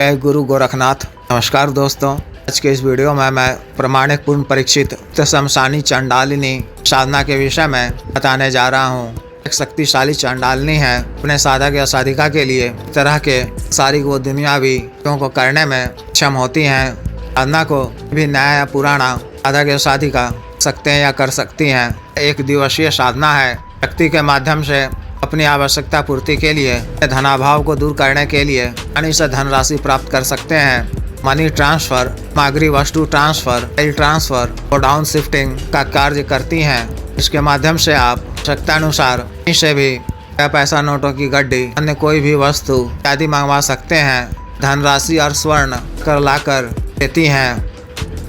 जय गुरु गोरखनाथ। नमस्कार दोस्तों, आज के इस वीडियो में मैं प्रमाणिक पूर्ण परीक्षित शमशानी चंडालिनी साधना के विषय में बताने जा रहा हूँ। एक शक्तिशाली चंडालिनी है, अपने साधक या साधिका के लिए तरह के सारी वो दुनियावी कार्यों को करने में सक्षम होती हैं। साधना को भी नया या पुराना साधक या साधिका सकते हैं या कर सकती हैं। एक दिवसीय साधना है। शक्ति के माध्यम से अपनी आवश्यकता पूर्ति के लिए, धनाभाव को दूर करने के लिए यानी से धनराशि प्राप्त कर सकते हैं। मनी ट्रांसफर, सामग्री वस्तु ट्रांसफर, फाइल ट्रांसफर और डाउन शिफ्टिंग का कार्य करती हैं। इसके माध्यम से आप आवश्यकता अनुसार कहीं से भी पैसा, नोटों की गड्डी, अन्य कोई भी वस्तु आदि मंगवा सकते हैं। धनराशि और स्वर्ण कर लाकर देती हैं।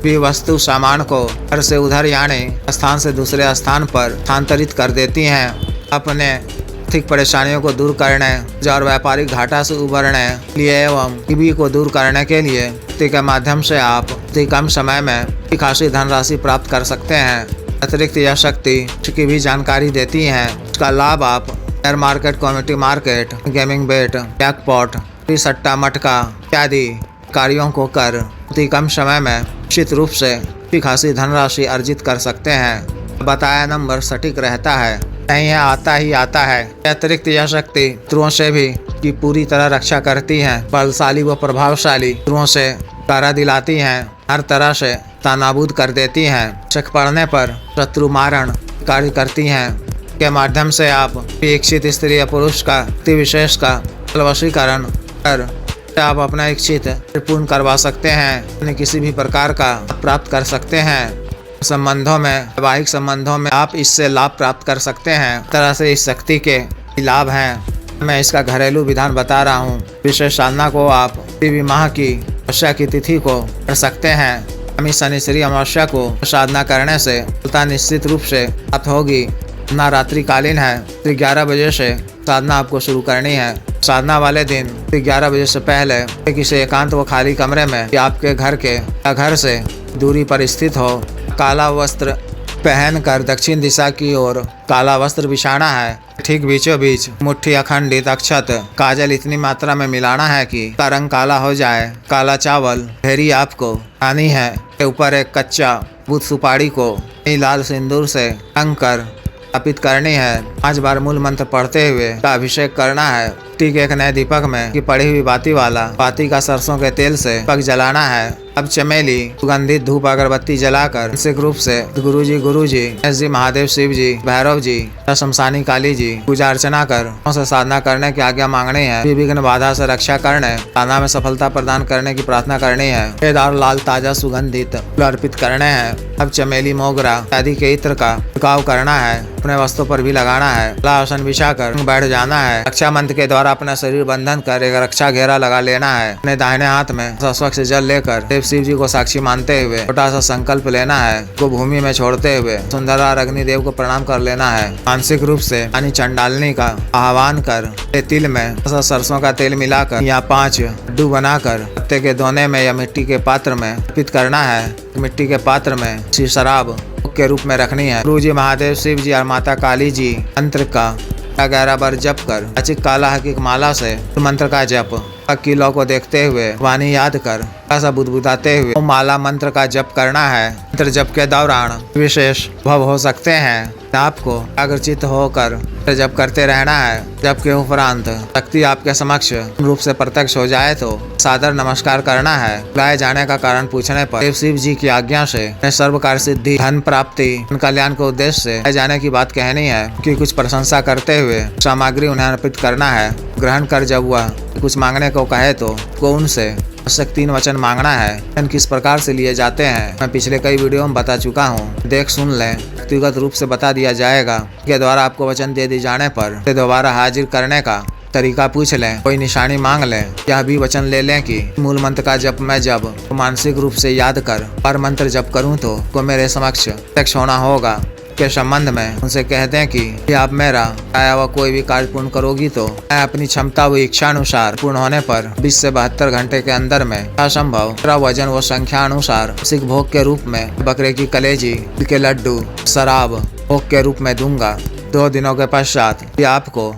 भी वस्तु सामान को घर से उधर यानी स्थान से दूसरे स्थान पर स्थानांतरित कर देती हैं। अपने आर्थिक परेशानियों को दूर करने और व्यापारिक घाटा से उबरने लिए एवं गरीबी को दूर करने के लिए शक्ति के माध्यम से आप अति कम समय में खासी धनराशि प्राप्त कर सकते हैं। अतिरिक्त यह शक्ति की भी जानकारी देती है। इसका लाभ आप share market, community market, gaming bet, jackpot, सट्टा मटका इत्यादि कार्यों को कर अति कम समय में निश्चित रूप से खासी धनराशि अर्जित कर सकते हैं। बताया नंबर सटीक रहता है, नहीं है आता ही आता है। अतिरिक्त यह शक्ति शत्रुओं से भी की पूरी तरह रक्षा करती है। बलशाली व प्रभावशाली शत्रुओं से डरा दिलाती हैं, हर तरह से नाबूद कर देती हैं। शक पड़ने पर शत्रु मारण कार्य करती हैं। के माध्यम से आप इच्छित स्त्री या पुरुष का विशेष का वशीकरण कर आप अपना इच्छित पूर्ण करवा सकते हैं। यानी किसी भी प्रकार का प्राप्त कर सकते हैं। संबंधों में, वैवाहिक संबंधों में आप इससे लाभ प्राप्त कर सकते हैं। तरह से इस शक्ति के लाभ हैं। मैं इसका घरेलू विधान बता रहा हूँ। विशेष साधना को आप देवी माह की अमावस्या की तिथि को कर सकते हैं। शनि श्री अमावस्या को साधना करने से फलता निश्चित रूप से प्राप्त होगी। साधना रात्रिकालीन है। 11 बजे से साधना आपको शुरू करनी है। साधना वाले दिन 11 बजे से पहले किसी एकांत व खाली कमरे में आपके घर के या घर से दूरी पर स्थित हो काला वस्त्र पहनकर दक्षिण दिशा की ओर काला वस्त्र बिछाना है। ठीक बीचों बीच मुट्ठी अखंडित अक्षत काजल इतनी मात्रा में मिलाना है कि उसका रंग काला हो जाए। काला चावल ढेरी आपको खानी है। के ऊपर एक कच्चा बूथ सुपारी को लाल सिंदूर से रंग कर स्थापित करनी है। 5 बार मूल मंत्र पढ़ते हुए का अभिषेक करना है। ठीक एक नए दीपक में की पड़ी हुई बाती वाला बाती का सरसों के तेल से दीपक जलाना है। अब चमेली सुगंधित धूप अगरबत्ती जलाकर मानसिक रूप से गुरुजी गणेश जी, महादेव, शिव जी, भैरव जी, शमशानी काली जी पूजा अर्चना कर से साधना करने की आज्ञा मांगनी है। विघ्न बाधा से रक्षा करने, साधना में सफलता प्रदान करने की प्रार्थना करनी है। केदार लाल ताजा सुगंधित फूल अर्पित करने हैं। अब चमेली, मोगरा आदि के इत्र का छिड़काव करना है। अपने वस्तु पर भी लगाना है। आसन बिछाकर बैठ जाना है। रक्षा मंत्र के द्वारा अपना शरीर बंधन कर एक रक्षा घेरा लगा लेना है। अपने दाहिने हाथ में स्वच्छ जल लेकर शिव जी को साक्षी मानते हुए छोटा सा संकल्प लेना है। को भूमि में छोड़ते हुए सुंदरा अग्निदेव को प्रणाम कर लेना है। मानसिक रूप से यानी चंडालिनी का आह्वान कर तिल में सरसों का तेल मिलाकर या 5 लड्डू बनाकर पत्ते के दोने में या मिट्टी के पात्र में अर्पित करना है। मिट्टी के पात्र में शराब के रूप में रखनी है। गुरुजी, महादेव, शिव जी और माता काली जी मंत्र का 11 बार जप कर अचिक काला हकीक माला से मंत्र का जप किलो को देखते हुए वाणी याद कर ऐसा बुदबुदाते हुए माला मंत्र का जप करना है। मंत्र जप के दौरान विशेष भव हो सकते हैं। आपको अग्रचित होकर जप करते रहना है। जप के उपरांत शक्ति आपके समक्ष रूप से प्रत्यक्ष हो जाए तो सादर नमस्कार करना है। बुलाए जाने का कारण पूछने पर शिव जी की आज्ञा से सर्व कार्य सिद्धि, धन प्राप्ति, कल्याण के उद्देश्य से बुलाए जाने की बात कहनी है कि कुछ प्रशंसा करते हुए सामग्री उन्हें अर्पित करना है। ग्रहण कर जब वह कुछ मांगने को कहे तो उनसे आवश्यक 3 वचन मांगना है। किस प्रकार से लिए जाते हैं मैं पिछले कई वीडियो में बता चुका हूँ, देख सुन लें। व्यक्तिगत रूप से बता दिया जाएगा के द्वारा आपको वचन दे दिए जाने पर दोबारा हाजिर करने का तरीका पूछ लें। कोई निशानी मांग लें। यह भी वचन ले लें कि मूल मंत्र का जप मैं जब मानसिक रूप से याद कर पर मंत्र जप करूँ तो मेरे समक्ष प्रत्यक्ष होना होगा। के संबंध में उनसे कह दें कि आप मेरा आया हुआ कोई भी कार्य पूर्ण करोगी तो मैं अपनी क्षमता व इच्छा अनुसार पूर्ण होने पर 20 से 72 घंटे के अंदर में असंभव वजन व संख्या अनुसार सिख भोग के रूप में बकरे की कलेजी के लड्डू, शराब भोग के रूप में दूंगा। 2 दिनों के पश्चात आपको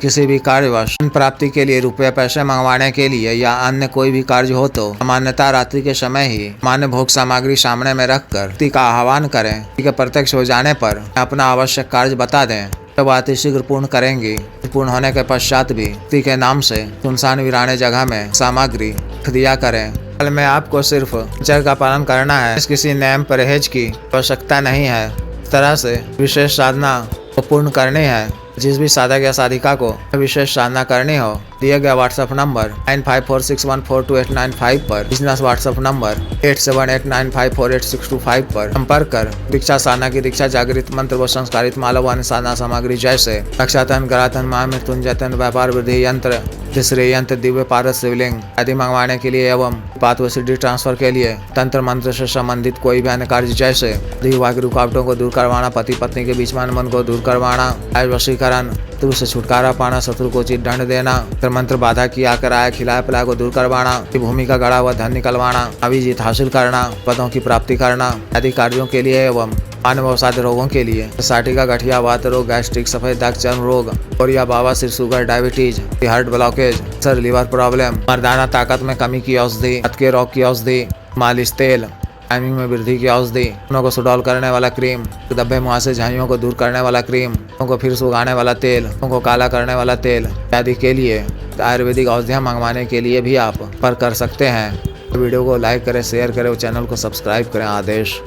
किसी भी कार्यवश प्राप्ति के लिए रुपये पैसे मंगवाने के लिए या अन्य कोई भी कार्य हो तो सामान्यतः रात्रि के समय ही मान्य भोग सामग्री सामने में रखकर व्यक्ति का आह्वान करें कि प्रत्यक्ष हो जाने पर अपना आवश्यक कार्य बता दें। तो बात शीघ्र पूर्ण करेंगी। पूर्ण होने के पश्चात भी व्यक्ति के नाम से सुनसान वीराने जगह में सामग्री रख दिया करें। हाल में आपको सिर्फ आचार का पालन करना है, किसी नियम परहेज की आवश्यकता नहीं है। इस तरह से विशेष साधना को पूर्ण करनी है। जिस भी साधक या साधिका को विशेष साधना करनी हो दिए गए व्हाट्सएप नंबर 9546142895 पर, बिजनेस व्हाट्सएप नंबर 8789548625 पर संपर्क कर दीक्षा साधना की दीक्षा, जागृत मंत्र व संस्कारित माला व अन्य साधना सामग्री जैसे रक्षातन, गरातन, महामृत्युंजयतन, व्यापार वृद्धि यंत्र, तीसरे यंत्र, दिव्य पारस शिवलिंग आदि मंगवाने के लिए एवं पात व सिद्धि ट्रांसफर के लिए तंत्र मंत्र से संबंधित कोई भी अन्य कार्य जैसे विवाह की रुकावटों को दूर करवाना, पति पत्नी के बीच में मन को दूर करवाना, वशीकरण, शत्रु से छुटकारा पाना, शत्रु को उचित दंड देना, मंत्र बाधा किया कराया खिलाया पिलाया को दूर करवाना, भूमि का गड़ा हुआ धन निकलवाना, अभिजीत हासिल करना, पदों की प्राप्ति करना आदि कार्यों के लिए एवं मानव साध्य रोगों के लिए साटिका, गठिया, वात रोग, गैस्ट्रिक, सफेद दाग, चर्म रोग, कोरिया, बवासीर, sugar, diabetes, heart blockage, sir, liver problem, मर्दाना ताकत में कमी की औषधि, हाथ के रोग की औषधि, मालिश तेल, टाइमिंग में वृद्धि की औषधि, उनों को सुडौल करने वाला क्रीम, दब्बे मुहासे झाइयों को दूर करने वाला क्रीम, उनको फिर सुगाने वाला तेल, उनको काला करने वाला तेल आदि के लिए आयुर्वेदिक औषधियाँ मंगवाने के लिए भी आप पर कर सकते हैं। वीडियो को लाइक करें, शेयर करें और चैनल को सब्सक्राइब करें। आदेश।